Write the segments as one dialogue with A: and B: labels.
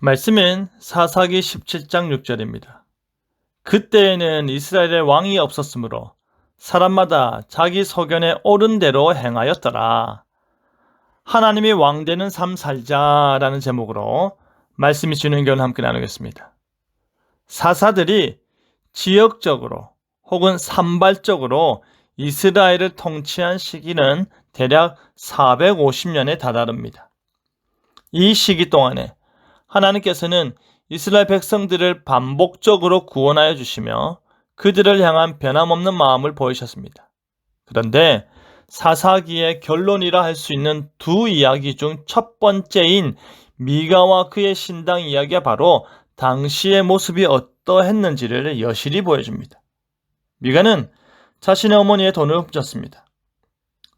A: 말씀은 사사기 17장 6절입니다. 그때에는 이스라엘에 왕이 없었으므로 사람마다 자기 소견에 옳은 대로 행하였더라. 하나님이 왕되는 삶 살자라는 제목으로 말씀이 주는 견 함께 나누겠습니다. 사사들이 지역적으로 혹은 산발적으로 이스라엘을 통치한 시기는 대략 450년에 다다릅니다. 이 시기 동안에 하나님께서는 이스라엘 백성들을 반복적으로 구원하여 주시며 그들을 향한 변함없는 마음을 보이셨습니다. 그런데 사사기의 결론이라 할 수 있는 두 이야기 중 첫 번째인 미가와 그의 신당 이야기가 바로 당시의 모습이 어떠했는지를 여실히 보여줍니다. 미가는 자신의 어머니의 돈을 훔쳤습니다.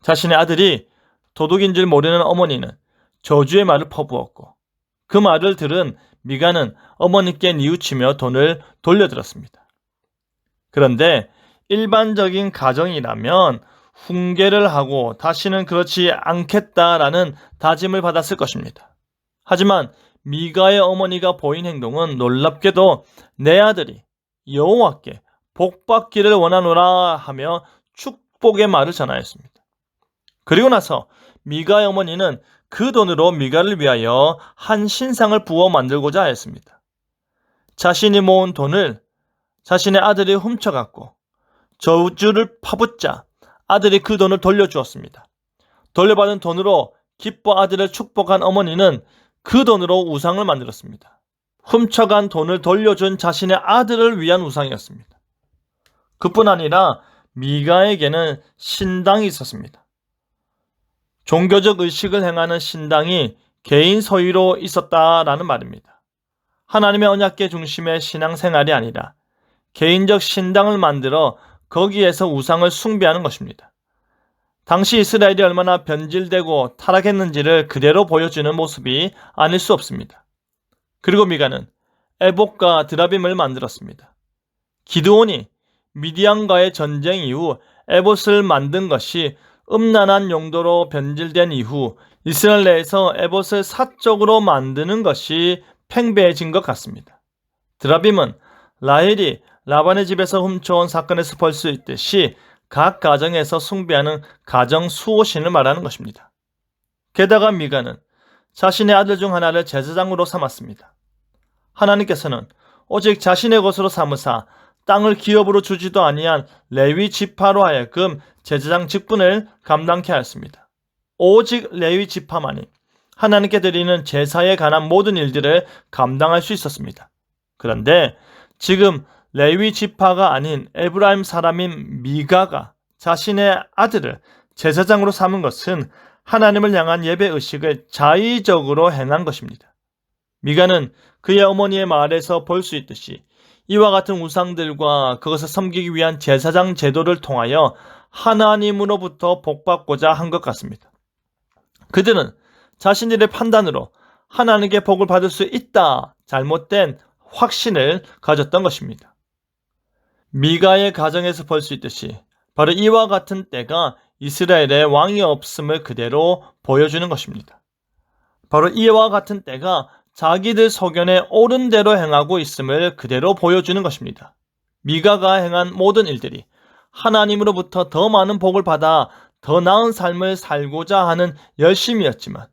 A: 자신의 아들이 도둑인 줄 모르는 어머니는 저주의 말을 퍼부었고 그 말을 들은 미가는 어머니께 뉘우치며 돈을 돌려들었습니다. 그런데 일반적인 가정이라면 훈계를 하고 다시는 그렇지 않겠다라는 다짐을 받았을 것입니다. 하지만 미가의 어머니가 보인 행동은 놀랍게도 내 아들이 여호와께 복받기를 원하노라 하며 축복의 말을 전하였습니다. 그리고 나서 미가의 어머니는 그 돈으로 미가를 위하여 한 신상을 부어 만들고자 하였습니다. 자신이 모은 돈을 자신의 아들이 훔쳐갔고 저주를 퍼붓자 아들이 그 돈을 돌려주었습니다. 돌려받은 돈으로 기뻐 아들을 축복한 어머니는 그 돈으로 우상을 만들었습니다. 훔쳐간 돈을 돌려준 자신의 아들을 위한 우상이었습니다. 그뿐 아니라 미가에게는 신당이 있었습니다. 종교적 의식을 행하는 신당이 개인 소유로 있었다라는 말입니다. 하나님의 언약궤 중심의 신앙생활이 아니라 개인적 신당을 만들어 거기에서 우상을 숭배하는 것입니다. 당시 이스라엘이 얼마나 변질되고 타락했는지를 그대로 보여주는 모습이 아닐 수 없습니다. 그리고 미가는 에봇과 드라빔을 만들었습니다. 기드온이 미디안과의 전쟁 이후 에봇을 만든 것이 음란한 용도로 변질된 이후 이스라엘 내에서 에봇을 사적으로 만드는 것이 팽배해진 것 같습니다. 드라빔은 라헬이 라반의 집에서 훔쳐온 사건에서 볼 수 있듯이 각 가정에서 숭배하는 가정 수호신을 말하는 것입니다. 게다가 미가는 자신의 아들 중 하나를 제사장으로 삼았습니다. 하나님께서는 오직 자신의 것으로 삼으사 땅을 기업으로 주지도 아니한 레위 지파로 하여금 제사장 직분을 감당케 하였습니다. 오직 레위 지파만이 하나님께 드리는 제사에 관한 모든 일들을 감당할 수 있었습니다. 그런데 지금 레위 지파가 아닌 에브라임 사람인 미가가 자신의 아들을 제사장으로 삼은 것은 하나님을 향한 예배 의식을 자의적으로 행한 것입니다. 미가는 그의 어머니의 말에서 볼 수 있듯이 이와 같은 우상들과 그것을 섬기기 위한 제사장 제도를 통하여 하나님으로부터 복받고자 한 것 같습니다. 그들은 자신들의 판단으로 하나님께 복을 받을 수 있다, 잘못된 확신을 가졌던 것입니다. 미가의 가정에서 볼 수 있듯이 바로 이와 같은 때가 이스라엘에 왕이 없음을 그대로 보여주는 것입니다. 바로 이와 같은 때가 자기들 소견에 옳은 대로 행하고 있음을 그대로 보여주는 것입니다. 미가가 행한 모든 일들이 하나님으로부터 더 많은 복을 받아 더 나은 삶을 살고자 하는 열심이었지만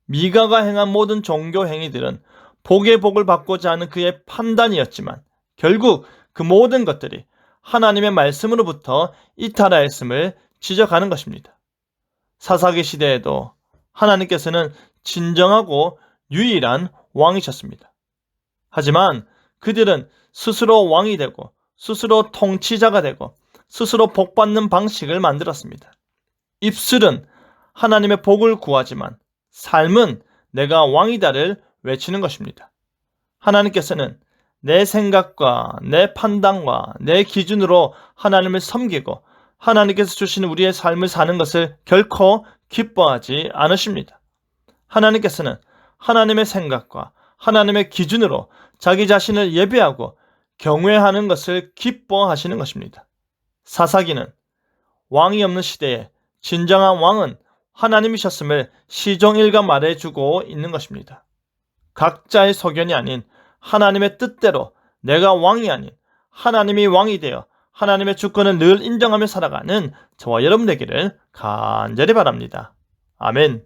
A: 미가가 행한 모든 종교 행위들은 복의 복을 받고자 하는 그의 판단이었지만 결국 그 모든 것들이 하나님의 말씀으로부터 이탈하였음을 지적하는 것입니다. 사사기 시대에도 하나님께서는 진정하고 유일한 왕이셨습니다. 하지만 그들은 스스로 왕이 되고 스스로 통치자가 되고 스스로 복받는 방식을 만들었습니다. 입술은 하나님의 복을 구하지만 삶은 내가 왕이다를 외치는 것입니다. 하나님께서는 내 생각과 내 판단과 내 기준으로 하나님을 섬기고 하나님께서 주시는 우리의 삶을 사는 것을 결코 기뻐하지 않으십니다. 하나님께서는 하나님의 생각과 하나님의 기준으로 자기 자신을 예배하고 경외하는 것을 기뻐하시는 것입니다. 사사기는 왕이 없는 시대에 진정한 왕은 하나님이셨음을 시종일관 말해주고 있는 것입니다. 각자의 소견이 아닌 하나님의 뜻대로 내가 왕이 아닌 하나님이 왕이 되어 하나님의 주권을 늘 인정하며 살아가는 저와 여러분 되기를 간절히 바랍니다. 아멘.